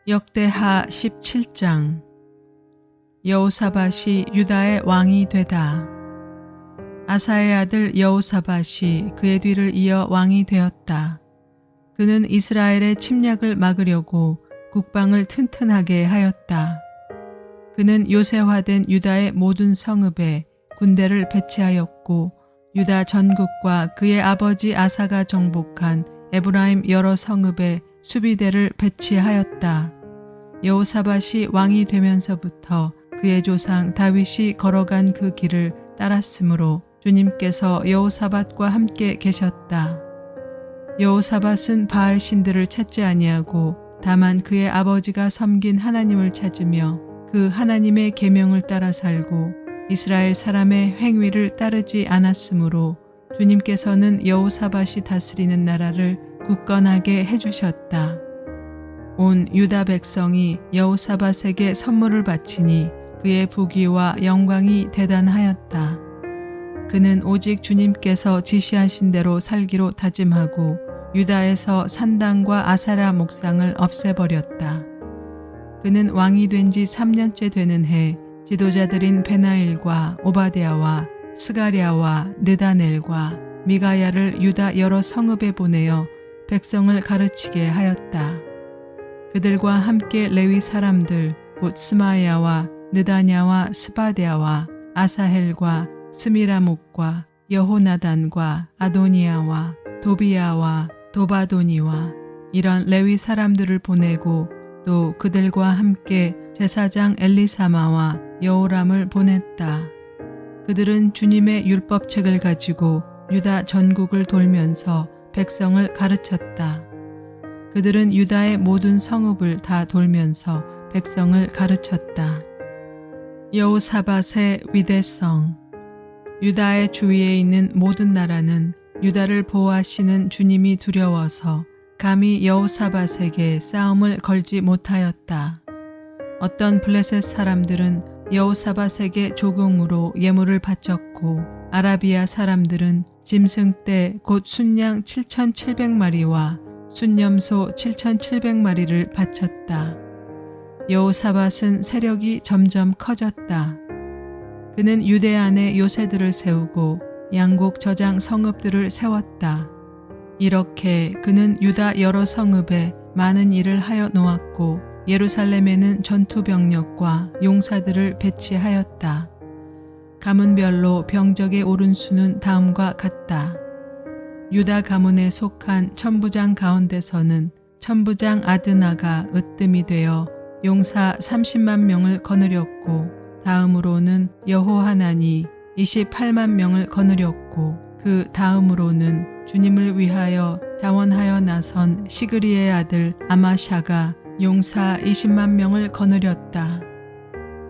역대하 17장. 여호사밧이 유다의 왕이 되다. 아사의 아들 여호사밧이 그의 뒤를 이어 왕이 되었다. 그는 이스라엘의 침략을 막으려고 국방을 튼튼하게 하였다. 그는 요새화된 유다의 모든 성읍에 군대를 배치하였고 유다 전국과 그의 아버지 아사가 정복한 에브라임 여러 성읍에 수비대를 배치하였다. 여호사밧이 왕이 되면서부터 그의 조상 다윗이 걸어간 그 길을 따랐으므로 주님께서 여호사밧과 함께 계셨다. 여호사밧은 바알 신들을 찾지 아니하고 다만 그의 아버지가 섬긴 하나님을 찾으며 그 하나님의 계명을 따라 살고 이스라엘 사람의 행위를 따르지 않았으므로 주님께서는 여호사밧이 다스리는 나라를 굳건하게 해주셨다. 온 유다 백성이 여호사밧에게 선물을 바치니 그의 부귀와 영광이 대단하였다. 그는 오직 주님께서 지시하신 대로 살기로 다짐하고 유다에서 산당과 아사라 목상을 없애버렸다. 그는 왕이 된 지 3년째 되는 해 지도자들인 베나일과 오바댜와 스가랴와 느다넬과 미가야를 유다 여러 성읍에 보내어 백성을 가르치게 하였다. 그들과 함께 레위 사람들 곧 스마야와 느다냐와 스바랴와 아사헬과 스미라목과 여호나단과 아도니아와 도비야와 도바도니와 이런 레위 사람들을 보내고 또 그들과 함께 제사장 엘리사마와 여호람을 보냈다. 그들은 주님의 율법책을 가지고 유다 전국을 돌면서 백성을 가르쳤다. 그들은 유다의 모든 성읍을 다 돌면서 백성을 가르쳤다. 여호사밧의 위대성. 유다의 주위에 있는 모든 나라는 유다를 보호하시는 주님이 두려워서 감히 여호사밧에게 싸움을 걸지 못하였다. 어떤 블레셋 사람들은 여호사밧에게 조공으로 예물을 바쳤고 아라비아 사람들은 짐승떼 곧 순양 7,700마리와 순염소 7,700마리를 바쳤다. 여호사밧은 세력이 점점 커졌다. 그는 유대 안에 요새들을 세우고 양곡 저장 성읍들을 세웠다. 이렇게 그는 유다 여러 성읍에 많은 일을 하여 놓았고 예루살렘에는 전투병력과 용사들을 배치하였다. 가문별로 병적의 오른 수는 다음과 같다. 유다 가문에 속한 천부장 가운데서는 천부장 아드나가 으뜸이 되어 용사 30만 명을 거느렸고 다음으로는 여호하난이 28만 명을 거느렸고 그 다음으로는 주님을 위하여 자원하여 나선 시그리의 아들 아마샤가 용사 20만 명을 거느렸다.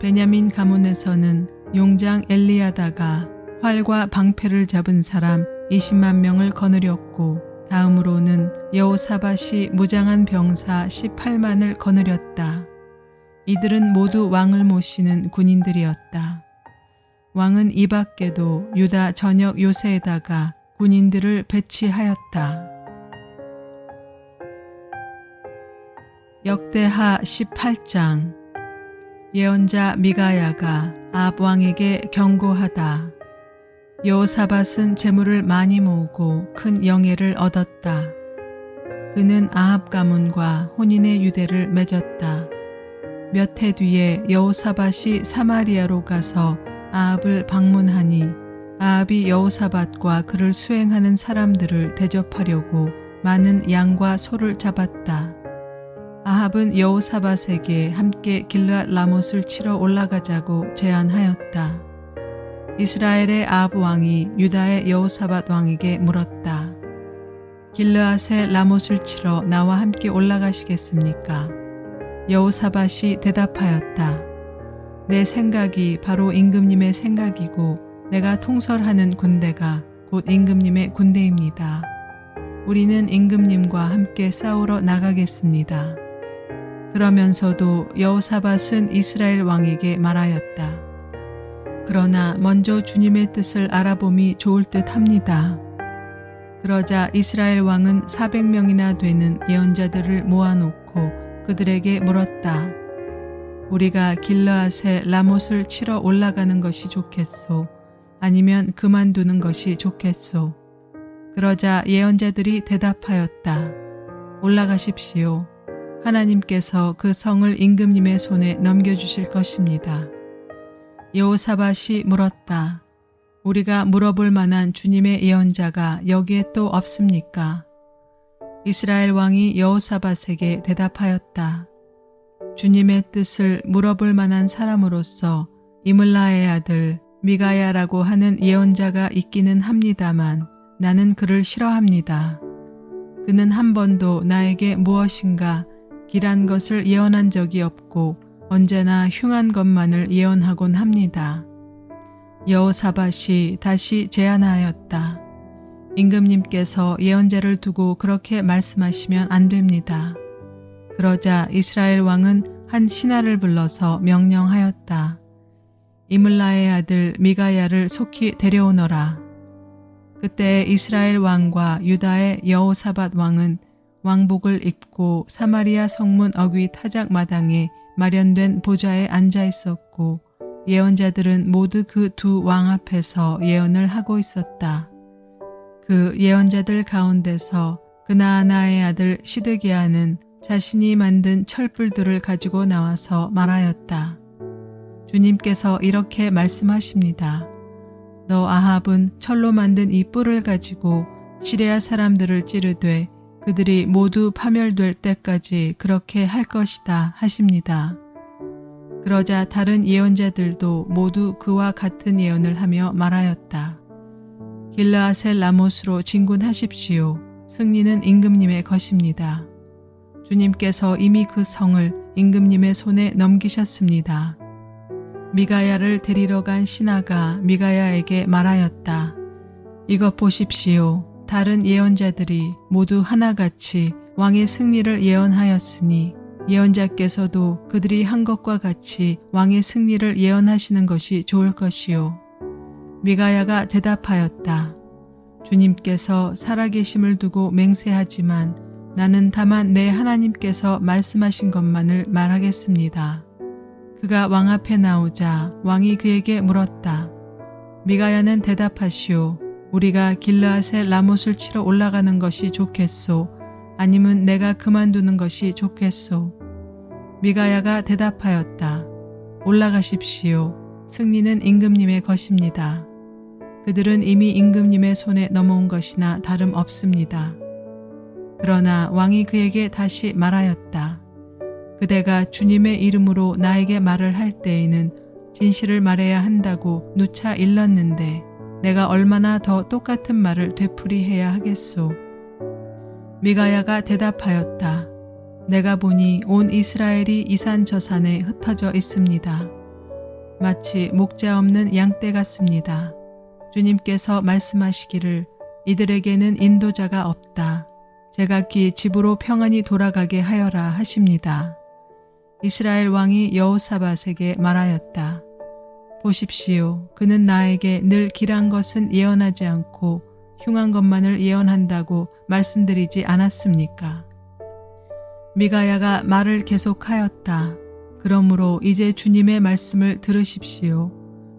베냐민 가문에서는 용장 엘리야다가 활과 방패를 잡은 사람 20만 명을 거느렸고 다음으로는 여호사밧이 무장한 병사 18만을 거느렸다. 이들은 모두 왕을 모시는 군인들이었다. 왕은 이 밖에도 유다 전역 요새에다가 군인들을 배치하였다. 역대하 18장. 예언자 미가야가 아합 왕에게 경고하다. 여호사밧은 재물을 많이 모으고 큰 영예를 얻었다. 그는 아합 가문과 혼인의 유대를 맺었다. 몇 해 뒤에 여호사밧이 사마리아로 가서 아합을 방문하니 아합이 여호사밧과 그를 수행하는 사람들을 대접하려고 많은 양과 소를 잡았다. 아합은 여호사밧에게 함께 길르앗 라못을 치러 올라가자고 제안하였다. 이스라엘의 아합 왕이 유다의 여호사밧 왕에게 물었다. 길르앗의 라못을 치러 나와 함께 올라가시겠습니까? 여호사밧이 대답하였다. 내 생각이 바로 임금님의 생각이고 내가 통솔하는 군대가 곧 임금님의 군대입니다. 우리는 임금님과 함께 싸우러 나가겠습니다. 그러면서도 여호사밧은 이스라엘 왕에게 말하였다. 그러나 먼저 주님의 뜻을 알아봄이 좋을 듯 합니다. 그러자 이스라엘 왕은 400명이나 되는 예언자들을 모아놓고 그들에게 물었다. 우리가 길르앗에 라못을 치러 올라가는 것이 좋겠소? 아니면 그만두는 것이 좋겠소? 그러자 예언자들이 대답하였다. 올라가십시오. 하나님께서 그 성을 임금님의 손에 넘겨주실 것입니다. 여호사밧이 물었다. 우리가 물어볼 만한 주님의 예언자가 여기에 또 없습니까? 이스라엘 왕이 여호사밧에게 대답하였다. 주님의 뜻을 물어볼 만한 사람으로서 이물라의 아들 미가야라고 하는 예언자가 있기는 합니다만 나는 그를 싫어합니다. 그는 한 번도 나에게 무엇인가 길한 것을 예언한 적이 없고 언제나 흉한 것만을 예언하곤 합니다. 여호사밧이 다시 제안하였다. 임금님께서 예언자를 두고 그렇게 말씀하시면 안 됩니다. 그러자 이스라엘 왕은 한 신하를 불러서 명령하였다. 이물라의 아들 미가야를 속히 데려오너라. 그때 이스라엘 왕과 유다의 여호사밧 왕은 왕복을 입고 사마리아 성문 어귀 타작 마당에 마련된 보좌에 앉아 있었고 예언자들은 모두 그 두 왕 앞에서 예언을 하고 있었다. 그 예언자들 가운데서 그나아나의 아들 시드기야는 자신이 만든 철불들을 가지고 나와서 말하였다. 주님께서 이렇게 말씀하십니다. 너 아합은 철로 만든 이 뿔을 가지고 시리아 사람들을 찌르되 그들이 모두 파멸될 때까지 그렇게 할 것이다 하십니다. 그러자 다른 예언자들도 모두 그와 같은 예언을 하며 말하였다. 길르앗의 라못으로 진군하십시오. 승리는 임금님의 것입니다. 주님께서 이미 그 성을 임금님의 손에 넘기셨습니다. 미가야를 데리러 간 신하가 미가야에게 말하였다. 이것 보십시오. 다른 예언자들이 모두 하나같이 왕의 승리를 예언하였으니 예언자께서도 그들이 한 것과 같이 왕의 승리를 예언하시는 것이 좋을 것이요. 미가야가 대답하였다. 주님께서 살아계심을 두고 맹세하지만 나는 다만 내 하나님께서 말씀하신 것만을 말하겠습니다. 그가 왕 앞에 나오자 왕이 그에게 물었다. 미가야는 대답하시오. 우리가 길르앗에 라못을 치러 올라가는 것이 좋겠소? 아니면 내가 그만두는 것이 좋겠소? 미가야가 대답하였다. 올라가십시오. 승리는 임금님의 것입니다. 그들은 이미 임금님의 손에 넘어온 것이나 다름없습니다. 그러나 왕이 그에게 다시 말하였다. 그대가 주님의 이름으로 나에게 말을 할 때에는 진실을 말해야 한다고 누차 일렀는데 내가 얼마나 더 똑같은 말을 되풀이해야 하겠소. 미가야가 대답하였다. 내가 보니 온 이스라엘이 이산저산에 흩어져 있습니다. 마치 목자 없는 양떼 같습니다. 주님께서 말씀하시기를 이들에게는 인도자가 없다. 제각기 집으로 평안히 돌아가게 하여라 하십니다. 이스라엘 왕이 여호사밧에게 말하였다. 보십시오. 그는 나에게 늘 길한 것은 예언하지 않고 흉한 것만을 예언한다고 말씀드리지 않았습니까? 미가야가 말을 계속하였다. 그러므로 이제 주님의 말씀을 들으십시오.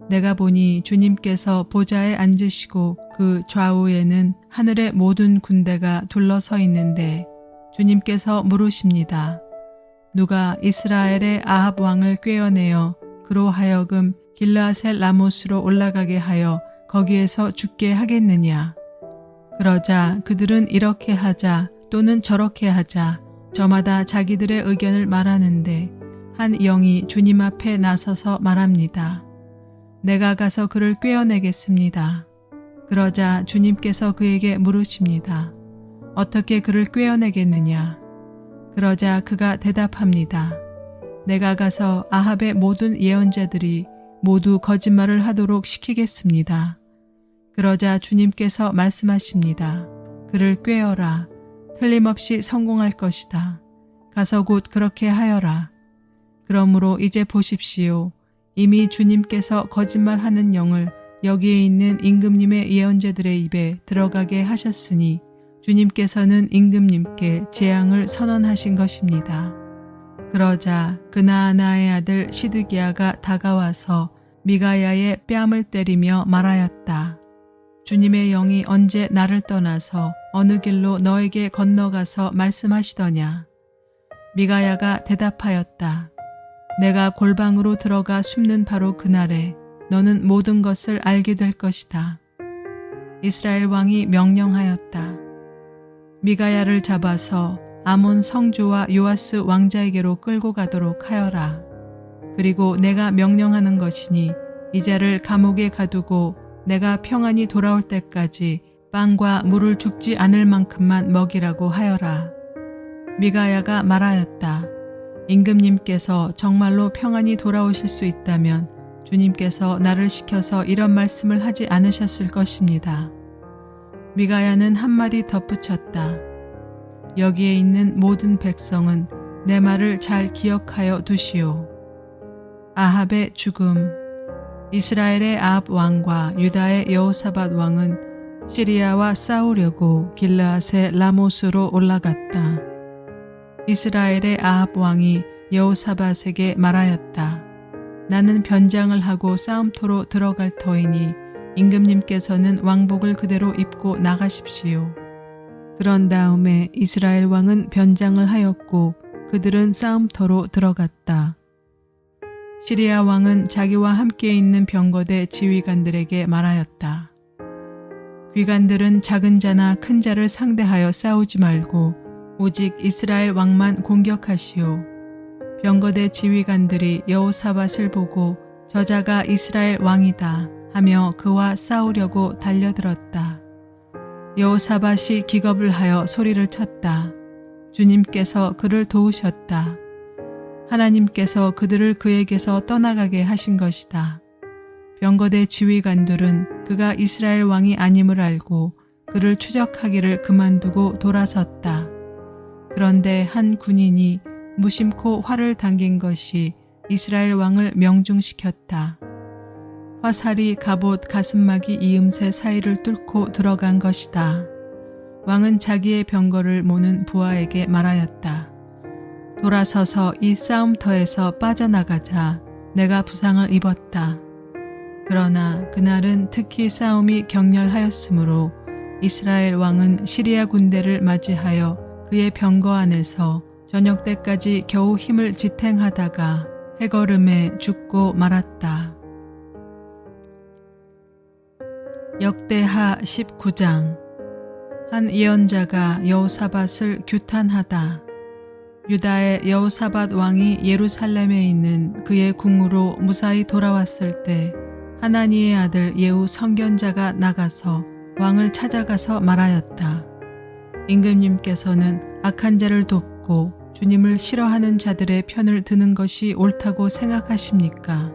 내가 보니 주님께서 보좌에 앉으시고 그 좌우에는 하늘의 모든 군대가 둘러서 있는데 주님께서 물으십니다. 누가 이스라엘의 아합 왕을 꿰어내어 그로 하여금 길르앗의 라못으로 올라가게 하여 거기에서 죽게 하겠느냐? 그러자 그들은 이렇게 하자 또는 저렇게 하자 저마다 자기들의 의견을 말하는데 한 영이 주님 앞에 나서서 말합니다. 내가 가서 그를 꿰어내겠습니다. 그러자 주님께서 그에게 물으십니다. 어떻게 그를 꿰어내겠느냐? 그러자 그가 대답합니다. 내가 가서 아합의 모든 예언자들이 모두 거짓말을 하도록 시키겠습니다. 그러자 주님께서 말씀하십니다. 그를 꿰어라. 틀림없이 성공할 것이다. 가서 곧 그렇게 하여라. 그러므로 이제 보십시오. 이미 주님께서 거짓말하는 영을 여기에 있는 임금님의 예언자들의 입에 들어가게 하셨으니 주님께서는 임금님께 재앙을 선언하신 것입니다. 그러자 그나아나의 아들 시드기야가 다가와서 미가야의 뺨을 때리며 말하였다. 주님의 영이 언제 나를 떠나서 어느 길로 너에게 건너가서 말씀하시더냐. 미가야가 대답하였다. 내가 골방으로 들어가 숨는 바로 그날에 너는 모든 것을 알게 될 것이다. 이스라엘 왕이 명령하였다. 미가야를 잡아서 아몬 성주와 요아스 왕자에게로 끌고 가도록 하여라. 그리고 내가 명령하는 것이니 이 자를 감옥에 가두고 내가 평안히 돌아올 때까지 빵과 물을 죽지 않을 만큼만 먹이라고 하여라. 미가야가 말하였다. 임금님께서 정말로 평안히 돌아오실 수 있다면 주님께서 나를 시켜서 이런 말씀을 하지 않으셨을 것입니다. 미가야는 한마디 덧붙였다. 여기에 있는 모든 백성은 내 말을 잘 기억하여 두시오. 아합의 죽음. 이스라엘의 아합 왕과 유다의 여호사밧 왕은 시리아와 싸우려고 길르앗의 라못으로 올라갔다. 이스라엘의 아합 왕이 여호사밧에게 말하였다. 나는 변장을 하고 싸움터로 들어갈 터이니 임금님께서는 왕복을 그대로 입고 나가십시오. 그런 다음에 이스라엘 왕은 변장을 하였고 그들은 싸움터로 들어갔다. 시리아 왕은 자기와 함께 있는 병거대 지휘관들에게 말하였다. 귀관들은 작은 자나 큰 자를 상대하여 싸우지 말고 오직 이스라엘 왕만 공격하시오. 병거대 지휘관들이 여호사밧을 보고 저자가 이스라엘 왕이다 하며 그와 싸우려고 달려들었다. 여호사밧이 기겁을 하여 소리를 쳤다. 주님께서 그를 도우셨다. 하나님께서 그들을 그에게서 떠나가게 하신 것이다. 병거대 지휘관들은 그가 이스라엘 왕이 아님을 알고 그를 추적하기를 그만두고 돌아섰다. 그런데 한 군인이 무심코 활을 당긴 것이 이스라엘 왕을 명중시켰다. 화살이 갑옷 가슴막이 이음새 사이를 뚫고 들어간 것이다. 왕은 자기의 병거를 모는 부하에게 말하였다. 돌아서서 이 싸움터에서 빠져나가자. 내가 부상을 입었다. 그러나 그날은 특히 싸움이 격렬하였으므로 이스라엘 왕은 시리아 군대를 맞이하여 그의 병거 안에서 저녁 때까지 겨우 힘을 지탱하다가 해걸음에 죽고 말았다. 역대하 19장. 한 예언자가 여호사밧을 규탄하다. 유다의 여호사밧 왕이 예루살렘에 있는 그의 궁으로 무사히 돌아왔을 때 하나니의 아들 예후 선견자가 나가서 왕을 찾아가서 말하였다. 임금님께서는 악한 자를 돕고 주님을 싫어하는 자들의 편을 드는 것이 옳다고 생각하십니까?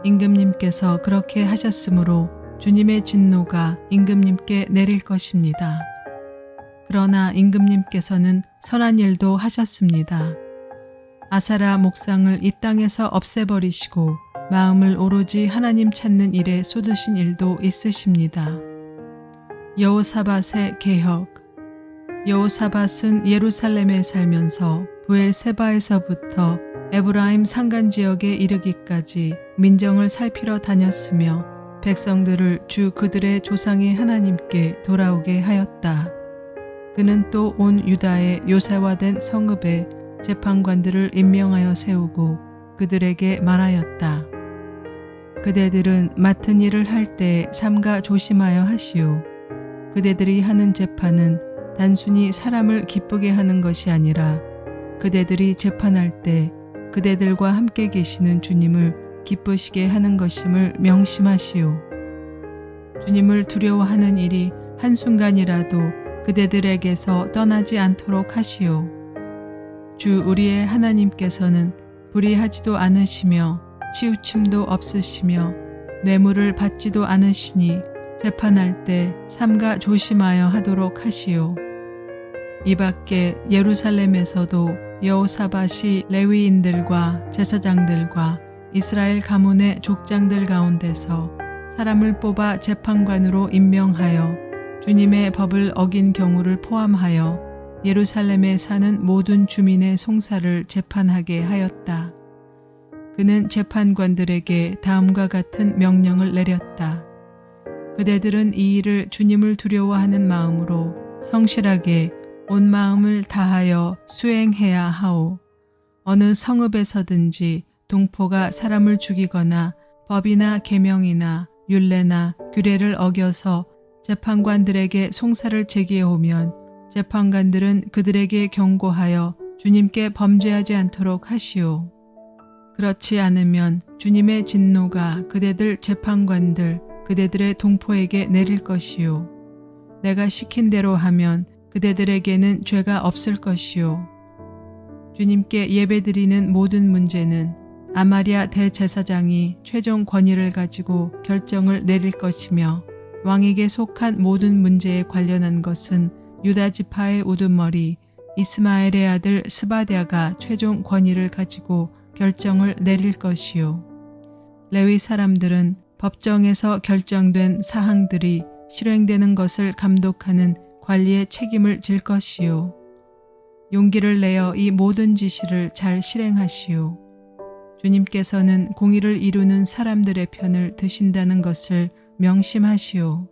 임금님께서 그렇게 하셨으므로 주님의 진노가 임금님께 내릴 것입니다. 그러나 임금님께서는 선한 일도 하셨습니다. 아사라 목상을 이 땅에서 없애버리시고 마음을 오로지 하나님 찾는 일에 쏟으신 일도 있으십니다. 여호사밧의 개혁. 여호사밧은 예루살렘에 살면서 부엘세바에서부터 에브라임 산간 지역에 이르기까지 민정을 살피러 다녔으며 백성들을 주 그들의 조상의 하나님께 돌아오게 하였다. 그는 또 온 유다의 요새화된 성읍에 재판관들을 임명하여 세우고 그들에게 말하였다. 그대들은 맡은 일을 할 때 삼가 조심하여 하시오. 그대들이 하는 재판은 단순히 사람을 기쁘게 하는 것이 아니라 그대들이 재판할 때 그대들과 함께 계시는 주님을 기쁘시게 하는 것임을 명심하시오. 주님을 두려워하는 일이 한순간이라도 그대들에게서 떠나지 않도록 하시오. 주 우리의 하나님께서는 불의하지도 않으시며 치우침도 없으시며 뇌물을 받지도 않으시니 재판할 때 삼가 조심하여 하도록 하시오. 이 밖에 예루살렘에서도 여호사밧이 레위인들과 제사장들과 이스라엘 가문의 족장들 가운데서 사람을 뽑아 재판관으로 임명하여 주님의 법을 어긴 경우를 포함하여 예루살렘에 사는 모든 주민의 송사를 재판하게 하였다. 그는 재판관들에게 다음과 같은 명령을 내렸다. 그대들은 이 일을 주님을 두려워하는 마음으로 성실하게 온 마음을 다하여 수행해야 하오. 어느 성읍에서든지 동포가 사람을 죽이거나 법이나 계명이나 율례나 규례를 어겨서 재판관들에게 송사를 제기해 오면 재판관들은 그들에게 경고하여 주님께 범죄하지 않도록 하시오. 그렇지 않으면 주님의 진노가 그대들 재판관들, 그대들의 동포에게 내릴 것이요. 내가 시킨 대로 하면 그대들에게는 죄가 없을 것이요. 주님께 예배드리는 모든 문제는 아마랴 대제사장이 최종 권위를 가지고 결정을 내릴 것이며 왕에게 속한 모든 문제에 관련한 것은 유다 지파의 우두머리 이스마엘의 아들 스바랴가 최종 권위를 가지고 결정을 내릴 것이요. 레위 사람들은 법정에서 결정된 사항들이 실행되는 것을 감독하는 관리의 책임을 질 것이요. 용기를 내어 이 모든 지시를 잘 실행하시오. 주님께서는 공의를 이루는 사람들의 편을 드신다는 것을 명심하시오.